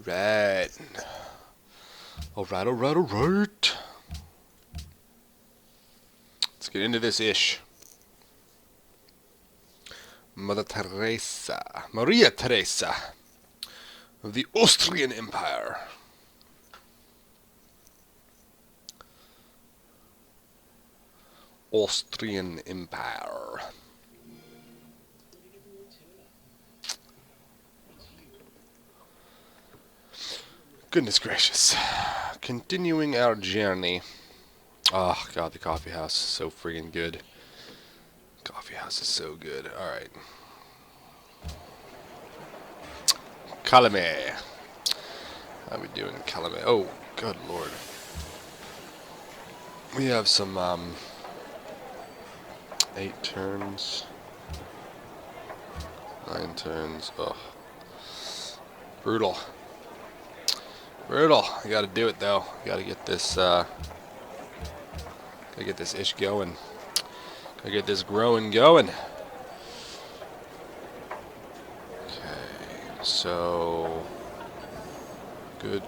Alright. Alright. Let's get into this ish. Mother Teresa. Maria Teresa of the Austrian Empire. Austrian Empire. Goodness gracious. Continuing our journey. Oh god, the coffee house is so friggin' good. Coffee house is so good. Alright. Calame. How we doing, Calame? Oh, good lord. We have some, 8 turns. 9 turns. Ugh. Brutal. Brutal. You gotta do it though. You gotta get this, ish going. Gotta get this growing going. Okay, so good.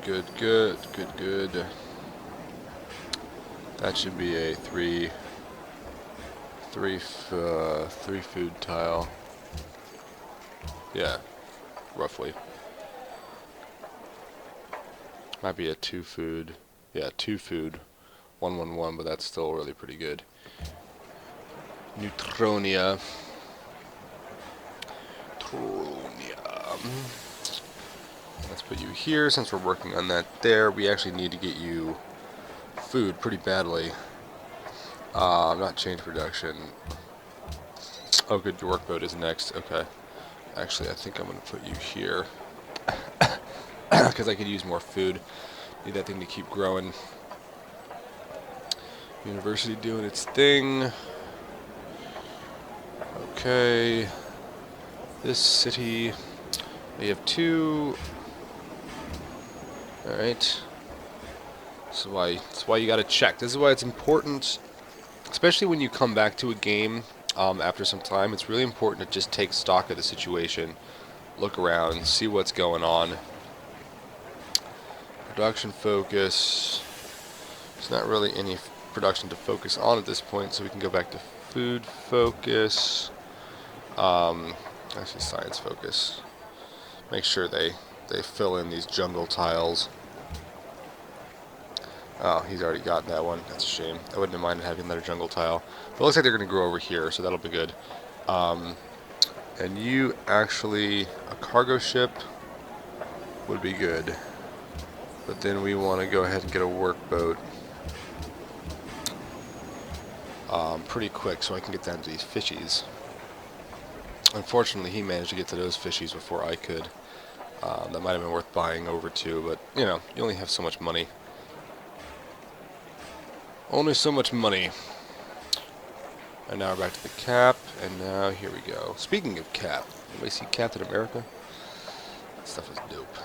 That should be a three food tile. Yeah, roughly. Might be a 2 food. Yeah, 2 food. 111, but that's still really pretty good. Neutronia. Let's put you here since we're working on that there. We actually need to get you food pretty badly. Not change production. Oh, good, your workboat is next. Okay. Actually, I think I'm going to put you here. Because I could use more food. Need that thing to keep growing. University doing its thing. Okay. This city. We have 2. Alright. That's why you gotta check. This is why it's important, especially when you come back to a game after some time. It's really important to just take stock of the situation, look around, see what's going on. Production focus. There's not really any production to focus on at this point, so we can go back to food focus. Actually, science focus. Make sure they fill in these jungle tiles. Oh, he's already got that one. That's a shame. I wouldn't have minded having another jungle tile. But it looks like they're going to grow over here, so that'll be good. And you actually, a cargo ship would be good. But then we want to go ahead and get a workboat pretty quick so I can get down to these fishies. Unfortunately, he managed to get to those fishies before I could. That might have been worth buying over to, but, you know, you only have so much money. Only so much money. And now we're back to the cap, and now here we go. Speaking of cap, anybody see Captain America? That stuff is dope.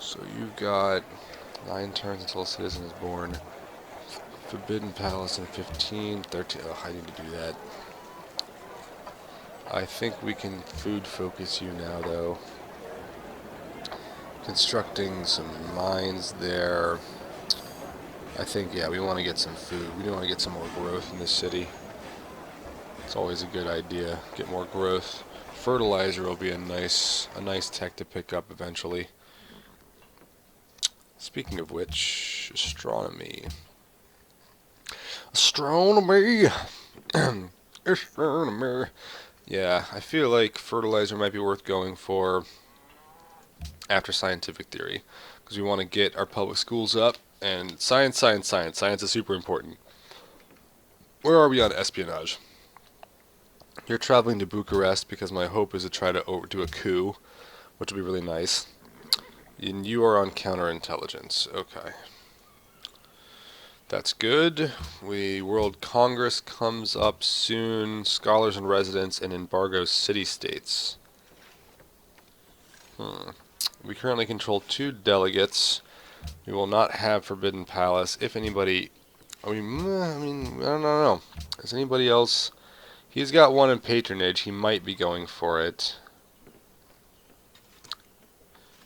So you've got 9 turns until a citizen is born. Forbidden Palace in 15, 13. Oh, I need to do that. I think we can food focus you now, though. Constructing some mines there. I think, yeah, we want to get some food. We want to get some more growth in this city. It's always a good idea. Get more growth. Fertilizer will be a nice tech to pick up eventually. Speaking of which, astronomy. Astronomy! Astronomy! Yeah, I feel like fertilizer might be worth going for after scientific theory, because we want to get our public schools up, and science is super important. Where are we on espionage? You're traveling to Bucharest because my hope is to try to do a coup, which would be really nice. And you are on counterintelligence. Okay. That's good. World Congress comes up soon. Scholars and residents and embargo city-states. We currently control 2 delegates. We will not have Forbidden Palace. If anybody... I mean, I don't know. Is anybody else He's got 1 in patronage. He might be going for it.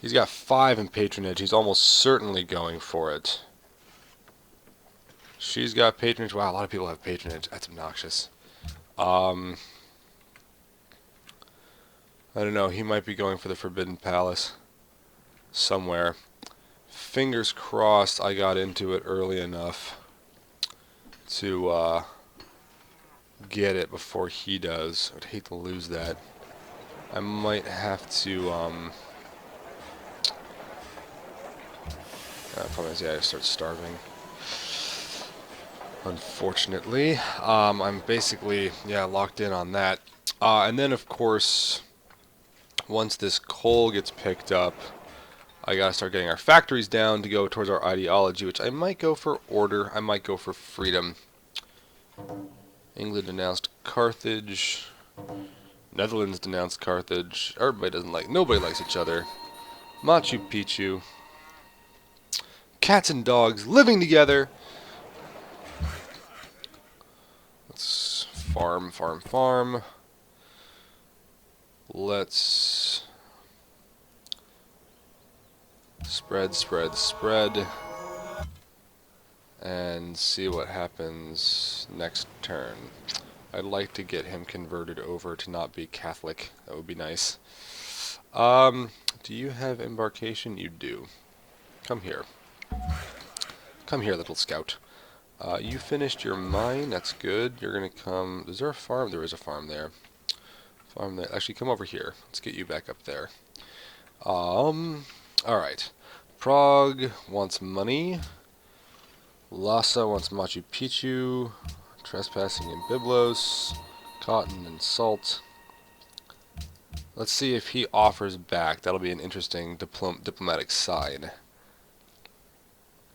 He's got 5 in patronage. He's almost certainly going for it. She's got patronage. Wow, a lot of people have patronage. That's obnoxious. I don't know. He might be going for the Forbidden Palace somewhere. Fingers crossed I got into it early enough to get it before he does. I'd hate to lose that. I might have to problem is, yeah, I start starving. Unfortunately, I'm basically, yeah, locked in on that. And then, of course, once this coal gets picked up, I gotta start getting our factories down to go towards our ideology, which I might go for order, I might go for freedom. England denounced Carthage. Netherlands denounced Carthage. Nobody likes each other. Machu Picchu. Cats and dogs living together. Let's farm, farm, farm. Let's spread, spread, spread. And see what happens next turn. I'd like to get him converted over to not be Catholic. That would be nice. Do you have embarkation? You do. Come here. Come here, little scout. You finished your mine. That's good. You're gonna come. Is there a farm? There is a farm there. Farm there. Actually, come over here. Let's get you back up there. Alright. Prague wants money. Lhasa wants Machu Picchu. Trespassing in Byblos. Cotton and salt. Let's see if he offers back. That'll be an interesting diplomatic side.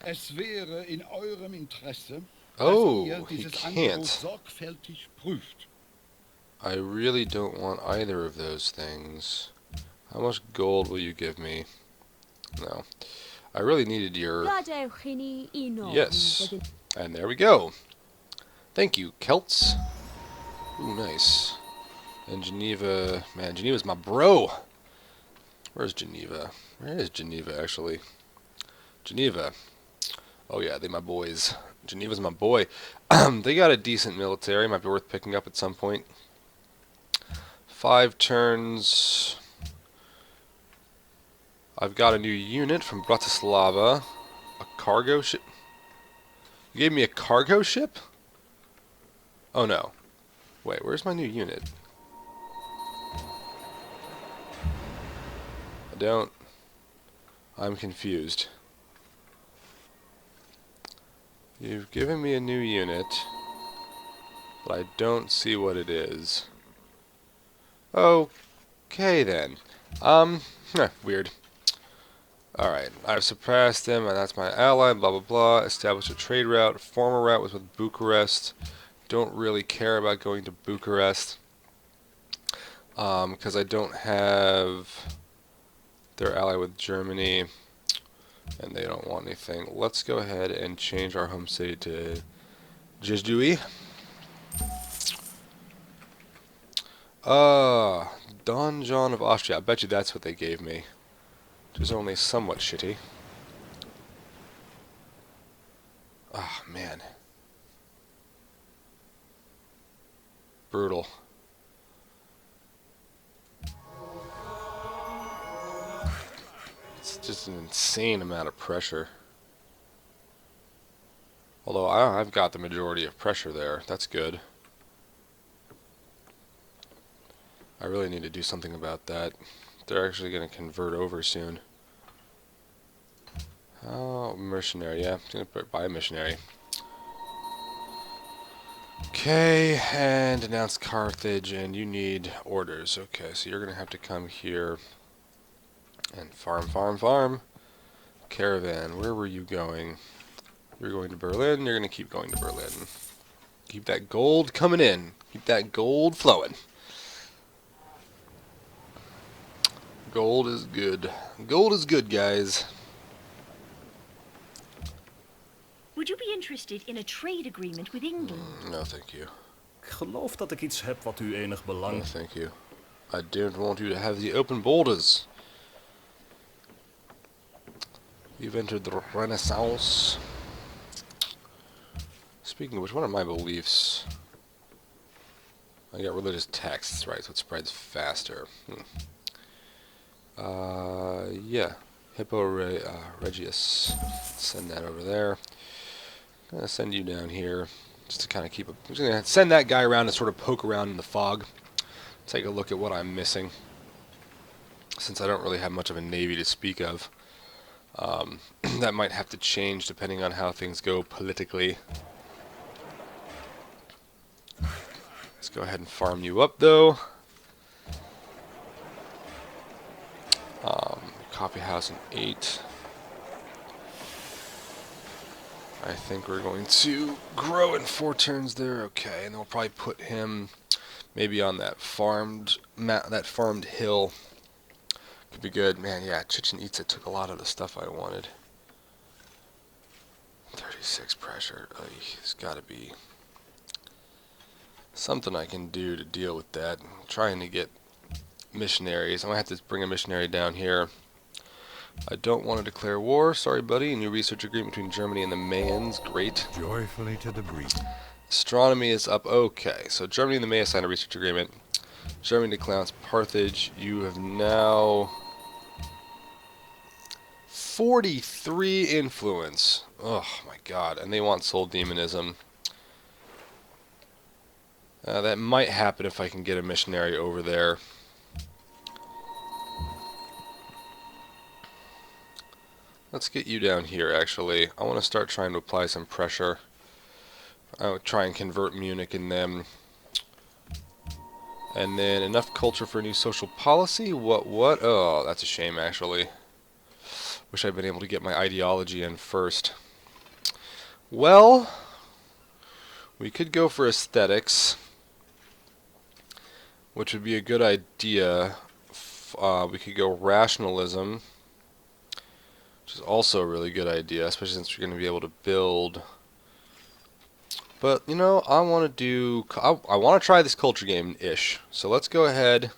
Es wäre in eurem Interesse, Oh, dass ihr he dieses can't. Angebot sorgfältig prüft. I really don't want either of those things. How much gold will you give me? No. I really needed your... Yes. And there we go. Thank you, Celts. Ooh, nice. And Geneva... Man, Geneva's my bro. Where's Geneva? Where is Geneva, actually? Geneva. Oh yeah, they my boys. Geneva's my boy. They got a decent military. Might be worth picking up at some point. 5 turns. I've got a new unit from Bratislava. A cargo ship. You gave me a cargo ship? Oh no. Wait, where's my new unit? I'm confused. You've given me a new unit, but I don't see what it is. Okay then. Weird. Alright, I've surpassed them, and that's my ally, blah blah blah. Established a trade route. Former route was with Bucharest. Don't really care about going to Bucharest. Because I don't have their ally with Germany, and they don't want anything. Let's go ahead and change our home city to Jezdui. Don John of Austria. I bet you that's what they gave me. Which is only somewhat shitty. Ah, man. Brutal. It's just an insane amount of pressure. Although I've got the majority of pressure there. That's good. I really need to do something about that. They're actually going to convert over soon. Oh, mercenary. Yeah, I'm going to buy a missionary. Okay, and announce Carthage, and you need orders. Okay, so you're going to have to come here and farm, farm, farm. Caravan, where were you going? You're going to Berlin. You're going to keep going to Berlin. Keep that gold coming in. Keep that gold flowing. Gold is good. Gold is good, guys. Would you be interested in a trade agreement with England? No, thank you. Ik geloof dat ik iets heb wat u enig Oh, belang... thank you. I don't want you to have the open borders. You've entered the Renaissance. Speaking of which, what are my beliefs? I got religious texts, right, so it spreads faster. Yeah. Regius. Send that over there. I'm gonna send you down here just to kind of keep. I'm just gonna send that guy around to sort of poke around in the fog. Take a look at what I'm missing. Since I don't really have much of a navy to speak of, that might have to change depending on how things go politically. Let's go ahead and farm you up, though. Coffee house in 8. I think we're going to grow in 4 turns there. Okay, and then we'll probably put him maybe on that farmed hill. Could be good. Man, yeah, Chichen Itza took a lot of the stuff I wanted. 36 pressure. There's got to be something I can do to deal with that. I'm trying to get missionaries. I'm going to have to bring a missionary down here. I don't want to declare war. Sorry, buddy. A new research agreement between Germany and the Mayans. Great. Joyfully to the breach. Astronomy is up. Okay, so Germany and the Mayans signed a research agreement. Germany declines Carthage. You have now 43 influence. Oh my god. And they want soul demonism. That might happen if I can get a missionary over there. Let's get you down here, actually. I want to start trying to apply some pressure. I would try and convert Munich in them. And then enough culture for a new social policy? What? Oh, that's a shame, actually. Wish I'd been able to get my ideology in first. Well, we could go for aesthetics, which would be a good idea. We could go rationalism, which is also a really good idea, especially since you're going to be able to build. But, you know, I want to try this culture game-ish. So let's go ahead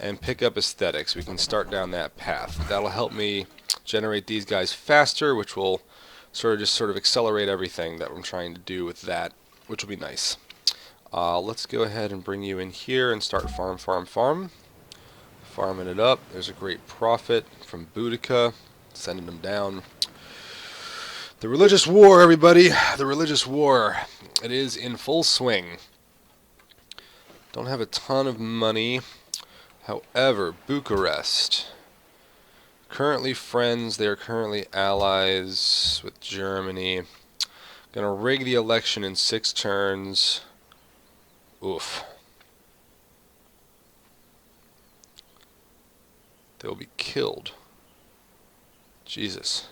and pick up aesthetics. We can start down that path. That'll help me generate these guys faster, which will sort of accelerate everything that I'm trying to do with that, which will be nice. Let's go ahead and bring you in here and start farming it up. There's a great profit from Boudica. Sending them down. The religious war, everybody. The religious war. It is in full swing. Don't have a ton of money. However, Bucharest. Currently friends. They are currently allies with Germany. Gonna rig the election in 6 turns. Oof. They'll be killed. Jesus.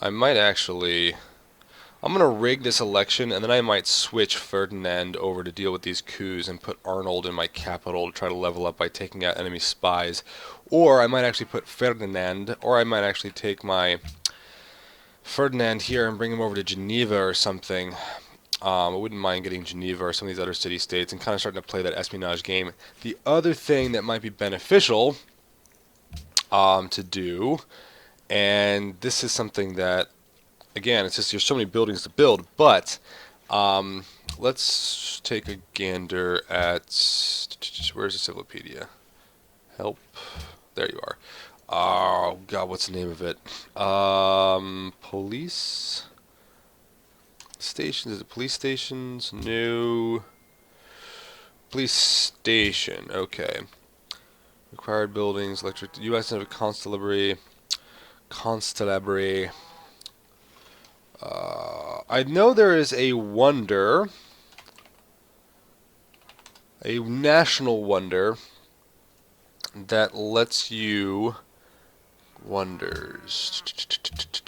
I'm gonna rig this election, and then I might switch Ferdinand over to deal with these coups and put Arnold in my capital to try to level up by taking out enemy spies. Or I might actually put Ferdinand, or I might actually take my Ferdinand here and bring him over to Geneva or something. I wouldn't mind getting Geneva or some of these other city-states and kind of starting to play that espionage game. The other thing that might be beneficial to do, and this is something that, again, it's just there's so many buildings to build, but let's take a gander at, where's the encyclopedia? Help. There you are. Oh god, what's the name of it? Police stations. Is it police stations? No. Police station. Okay. Required buildings. Electric. U.S. Constabulary. I know there is a wonder. A national wonder that lets you wonders.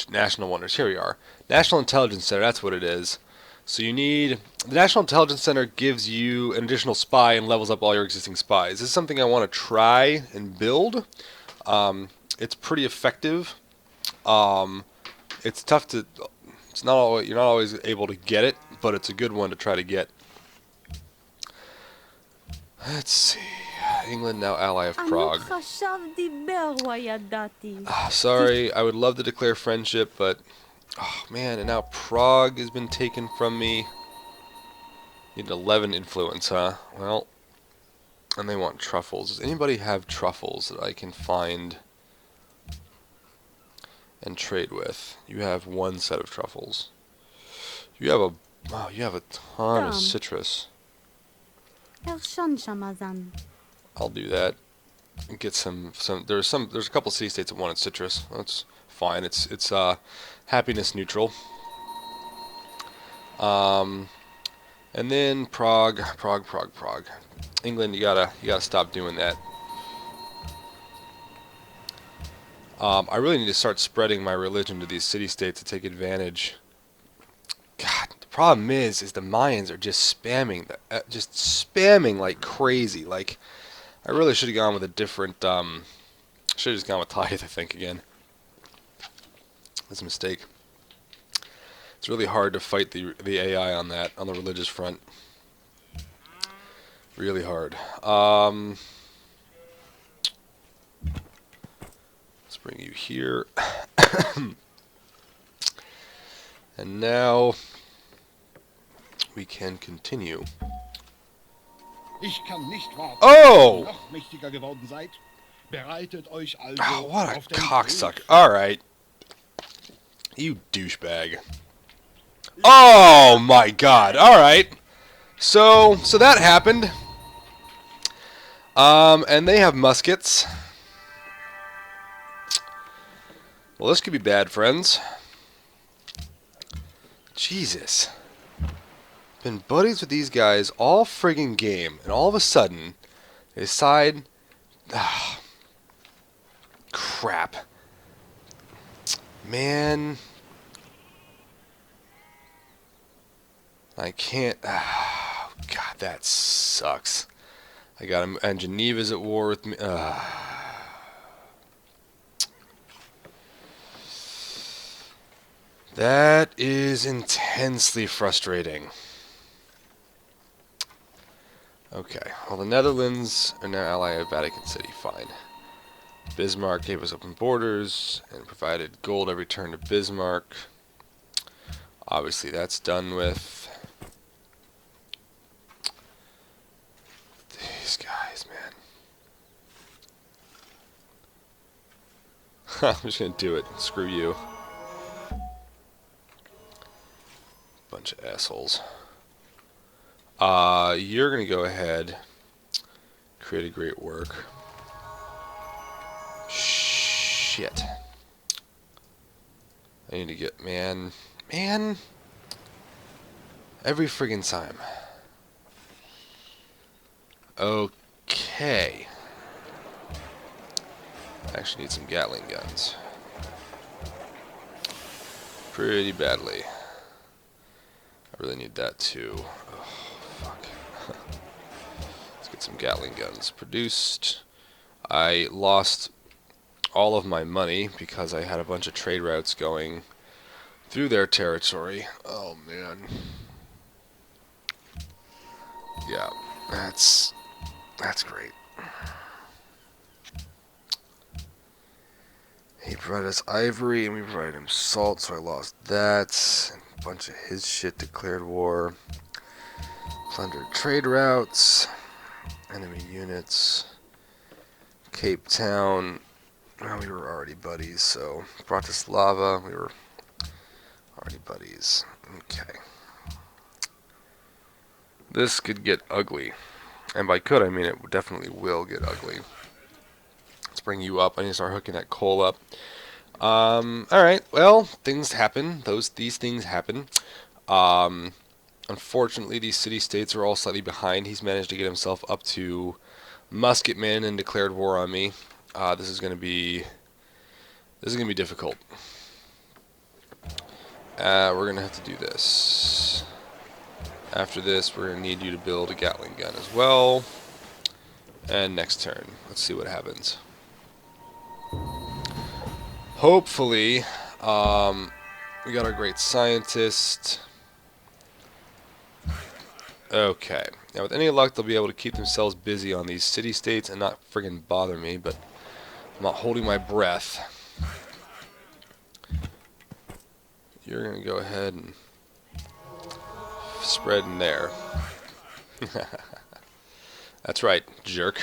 National wonders. Here we are. National Intelligence Center. That's what it is. So you need the National Intelligence Center gives you an additional spy and levels up all your existing spies. This is something I want to try and build. It's pretty effective. It's tough to It's not always, you're not always able to get it, but it's a good one to try to get. Let's see. England now ally of Prague. Sorry, I would love to declare friendship, but oh man, and now Prague has been taken from me. Need 11 influence, huh? Well, and they want truffles. Does anybody have truffles that I can find and trade with? You have one set of truffles. You have a wow, you have a ton of citrus. I'll do that. Get some there's a couple city states that wanted citrus. That's fine. It's happiness neutral. And then Prague. England, you gotta stop doing that. I really need to start spreading my religion to these city states to take advantage. God, the problem is the Mayans are just spamming like crazy. Like, I really should have gone with a different. Should have just gone with tithe, I think, again. That's a mistake. It's really hard to fight the AI on that, on the religious front. Really hard. Let's bring you here. And now we can continue. Ich kann nicht warten, Oh! bis ihr noch mächtiger geworden seid. Bereitet euch Oh, also what a auf den cocksucker. Krieg. Alright. You douchebag. Oh my god. Alright. So that happened. And they have muskets. Well, this could be bad, friends. Jesus. Been buddies with these guys all friggin' game, and all of a sudden, they decide... crap. Man. I can't... God, that sucks. I got him, and Geneva's at war with me. That is intensely frustrating. Okay, well, the Netherlands are now ally of Vatican City. Fine. Bismarck gave us open borders and provided gold every turn to Bismarck. Obviously, that's done with. These guys, man. I'm just gonna do it. Screw you. Bunch of assholes. You're gonna go ahead. Create a great work. Shit. I need to get man. Every friggin' time. Okay. I actually need some Gatling guns. Pretty badly. I really need that too. Oh, fuck. Let's get some Gatling guns produced. I lost all of my money because I had a bunch of trade routes going through their territory. Oh, man. Yeah, that's great. He provided us ivory, and we provided him salt, so I lost that. And a bunch of his shit declared war. Plundered trade routes. Enemy units. Cape Town. Well, we were already buddies, so Bratislava, we were already buddies. Okay. This could get ugly. And by could, I mean it definitely will get ugly. Let's bring you up. I need to start hooking that coal up. Alright, well, things happen. These things happen. Unfortunately, these city-states are all slightly behind. He's managed to get himself up to musketmen and declared war on me. This is gonna be difficult. We're gonna have to do this. After this, we're gonna need you to build a Gatling gun as well. And next turn, let's see what happens. Hopefully, We got our great scientist. Okay. Now, with any luck, they'll be able to keep themselves busy on these city-states and not friggin' bother me, but I'm not holding my breath. You're going to go ahead and spread in there. That's right, jerk.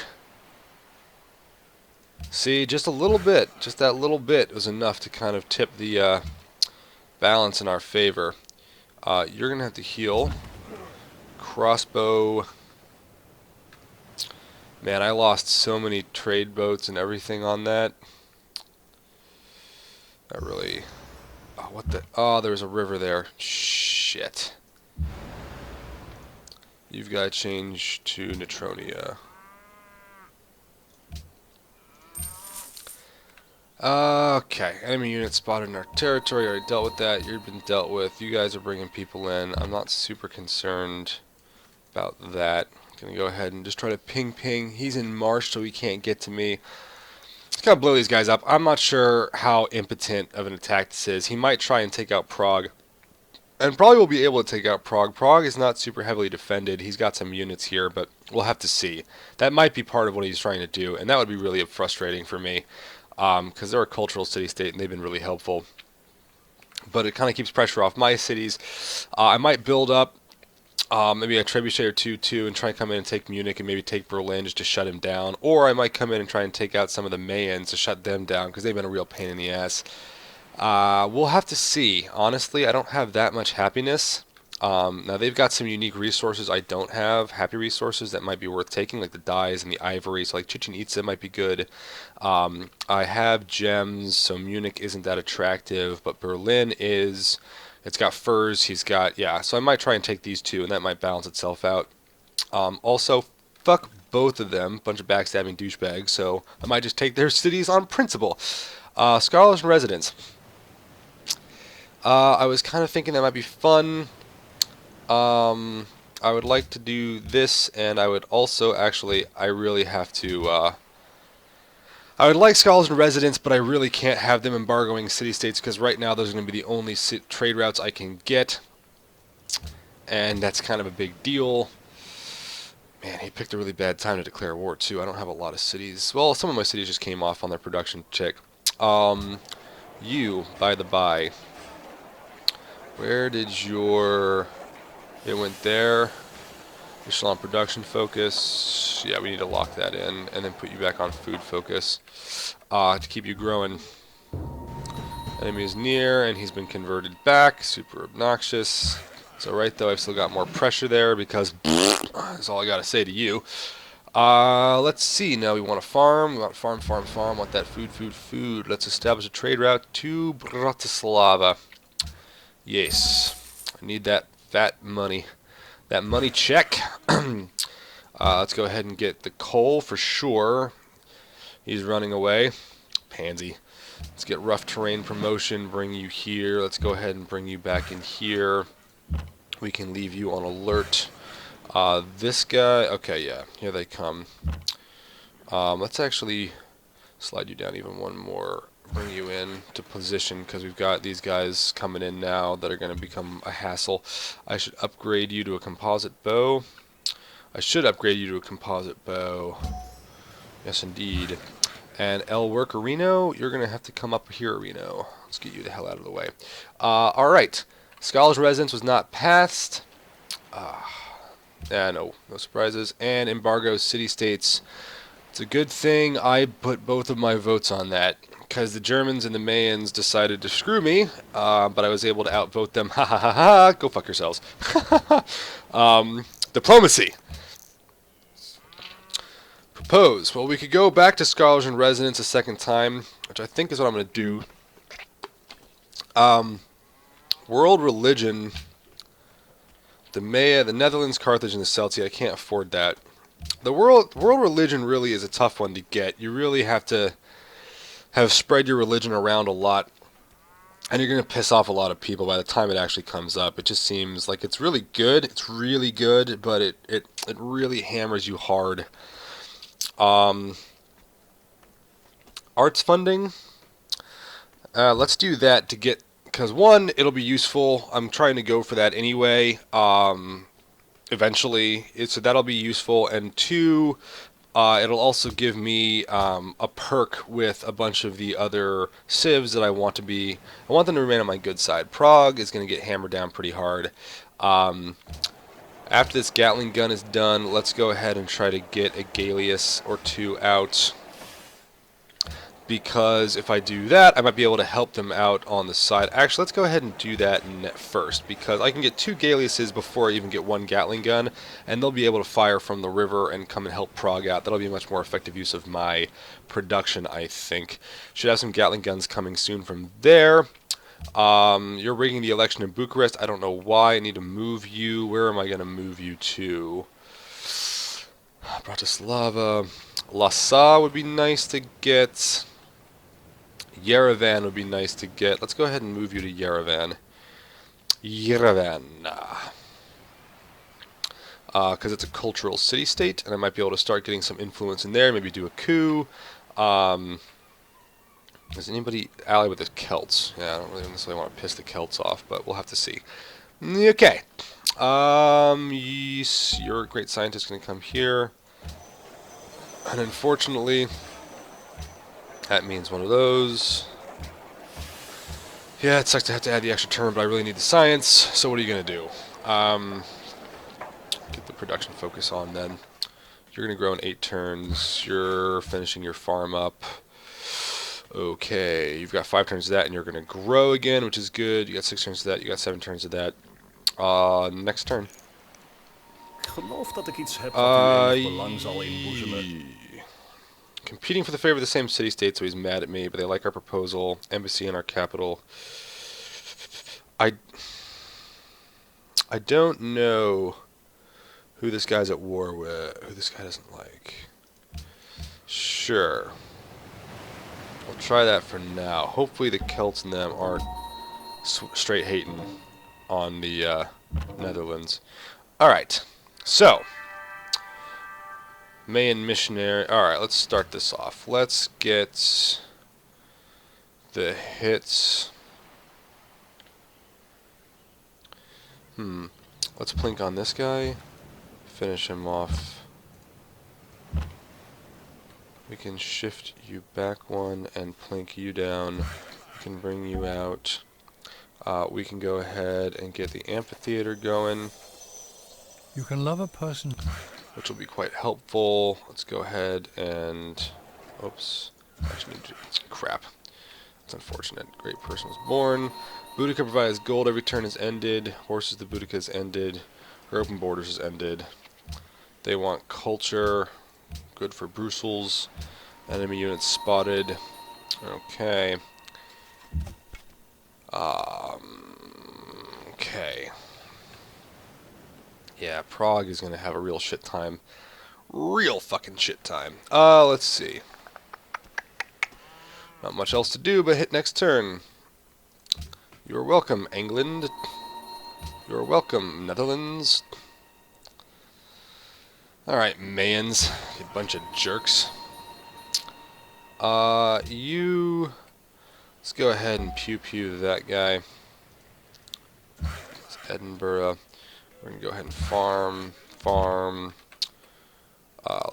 See, just a little bit, just that little bit was enough to kind of tip the balance in our favor. You're going to have to heal. Crossbow. Man, I lost so many trade boats and everything on that. That really... Oh, what the... Oh, there's a river there. Shit. You've got to change to Neutronia. Okay, enemy unit spotted in our territory. Already dealt with that. You've been dealt with. You guys are bringing people in. I'm not super concerned about that. I'm gonna go ahead and just try to ping. He's in marsh, so he can't get to me. Just gotta blow these guys up. I'm not sure how impotent of an attack this is. He might try and take out Prague, and probably will be able to take out Prague. Prague is not super heavily defended. He's got some units here, but we'll have to see. That might be part of what he's trying to do, and that would be really frustrating for me. Because they're a cultural city-state and they've been really helpful. But it kind of keeps pressure off my cities. I might build up maybe a trebuchet or two too and try and come in and take Munich and maybe take Berlin just to shut him down. Or I might come in and try and take out some of the Mayans to shut them down because they've been a real pain in the ass. We'll have to see. Honestly, I don't have that much happiness. Now they've got some unique resources I don't have, happy resources that might be worth taking, like the dyes and the ivory, so like Chichen Itza might be good. I have gems, so Munich isn't that attractive, but Berlin is. It's got furs, he's got, yeah, so I might try and take these two, and that might balance itself out. Also, fuck both of them, bunch of backstabbing douchebags, so I might just take their cities on principle. Scholars and residents. I was kind of thinking that might be fun. I would like to do this, and I would also actually, I really have to, I would like scholars and residents, but I really can't have them embargoing city-states, because right now those are going to be the only trade routes I can get, and that's kind of a big deal. Man, he picked a really bad time to declare war, too. I don't have a lot of cities. Well, some of my cities just came off on their production check. You, by the by, where did your... It went there. You're still on production focus. Yeah, we need to lock that in and then put you back on food focus to keep you growing. Enemy is near and he's been converted back. Super obnoxious. So right though, I've still got more pressure there because that's all I got to say to you. Let's see. Now we want to farm. We want farm. Want that food. Let's establish a trade route to Bratislava. Yes. I need that fat money. That money check. Let's go ahead and get the coal for sure. He's running away. Pansy. Let's get rough terrain promotion. Bring you here. Let's go ahead and bring you back in here. We can leave you on alert. This guy. Okay, yeah. Here they come. Let's actually slide you down even one more. Bring you in to position because we've got these guys coming in now that are going to become a hassle. I should upgrade you to a composite bow. Yes, indeed. And El Workerino, you're going to have to come up here, Reno. Let's get you the hell out of the way. Alright. Scholars Residence was not passed. No surprises. And Embargo City-States. It's a good thing I put both of my votes on that. Because the Germans and the Mayans decided to screw me, but I was able to outvote them. Ha ha ha ha! Go fuck yourselves. Diplomacy. Propose. Well, we could go back to Scholars in Residence a second time, which I think is what I'm going to do. World religion. The Maya, the Netherlands, Carthage, and the Celtic. I can't afford that. The world religion really is a tough one to get. You really have to have spread your religion around a lot, and you're going to piss off a lot of people by the time it actually comes up. It just seems like it's really good, but it really hammers you hard. Arts funding, let's do that to get Because one, it'll be useful. I'm trying to go for that anyway. Eventually, so that'll be useful. And two, it'll also give me a perk with a bunch of the other civs that I want to be. I want them to remain on my good side. Prague is going to get hammered down pretty hard. After this Gatling gun is done, let's go ahead and try to get a Gallius or two out. Because if I do that, I might be able to help them out on the side. Actually, let's go ahead and do that first, because I can get 2 Galliuses before I even get 1 Gatling gun, and they'll be able to fire from the river and come and help Prague out. That'll be a much more effective use of my production, I think. Should have some Gatling guns coming soon from there. You're rigging the election in Bucharest. I don't know why. I need to move you. Where am I going to move you to? Bratislava. Lhasa would be nice to get. Yerevan would be nice to get. Let's go ahead and move you to Yerevan. Yerevan. Because it's a cultural city-state, and I might be able to start getting some influence in there, maybe do a coup. Is anybody allied with the Celts? Yeah, I don't really necessarily want to piss the Celts off, but we'll have to see. Okay. Yes, you're a great scientist going to come here. And unfortunately, that means one of those. Yeah, it sucks to have to add the extra turn, but I really need the science, so what are you going to do? Get the production focus on then. You're going to grow in 8 turns. You're finishing your farm up. Okay, you've got 5 turns of that, and you're going to grow again, which is good. You got 6 turns of that, you got 7 turns of that. Next turn. Ik geloof dat ik iets heb wat u enig belang zal inboezemen. Competing for the favor of the same city-state, so he's mad at me, but they like our proposal. Embassy in our capital. I don't know who this guy's at war with, who this guy doesn't like. Sure. We'll try that for now. Hopefully the Celts and them aren't straight hating on the Netherlands. Alright, so Mayan missionary. Alright, let's start this off. Let's get the hits. Let's plink on this guy. Finish him off. We can shift you back 1 and plink you down. We can bring you out. We can go ahead and get the amphitheater going. You can love a person, which will be quite helpful. Let's go ahead and... Oops. Actually, crap. That's unfortunate. Great person was born. Boudica provides gold every turn is ended. Horses to Boudica is ended. Her open borders is ended. They want culture. Good for Brussels. Enemy units spotted. Okay. Okay. Yeah, Prague is going to have a real shit time. Real fucking shit time. Let's see. Not much else to do but hit next turn. You're welcome, England. You're welcome, Netherlands. Alright, Mayans. You bunch of jerks. You... Let's go ahead and pew-pew that guy. It's Edinburgh. We're going to go ahead and farm.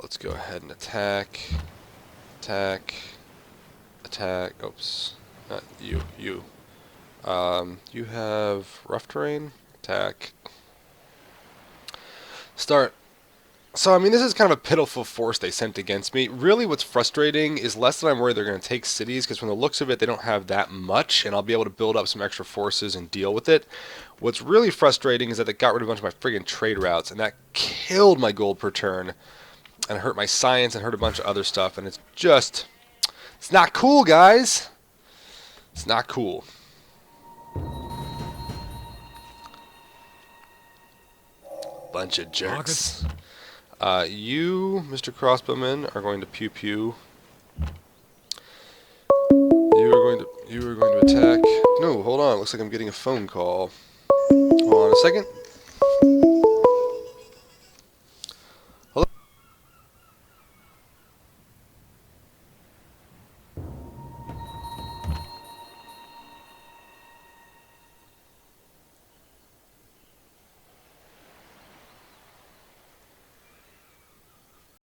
Let's go ahead and attack. Oops. Not you. You have rough terrain. Attack. Start. So, I mean, this is kind of a pitiful force they sent against me. Really, what's frustrating is less that I'm worried they're going to take cities, because from the looks of it, they don't have that much, and I'll be able to build up some extra forces and deal with it. What's really frustrating is that they got rid of a bunch of my friggin' trade routes, and that killed my gold per turn, and hurt my science, and hurt a bunch of other stuff, and it's just... It's not cool, guys! It's not cool. Bunch of jerks. You, Mr. Crossbowman, are going to pew-pew. You are going to attack. No, hold on. Looks like I'm getting a phone call. Hold on a second.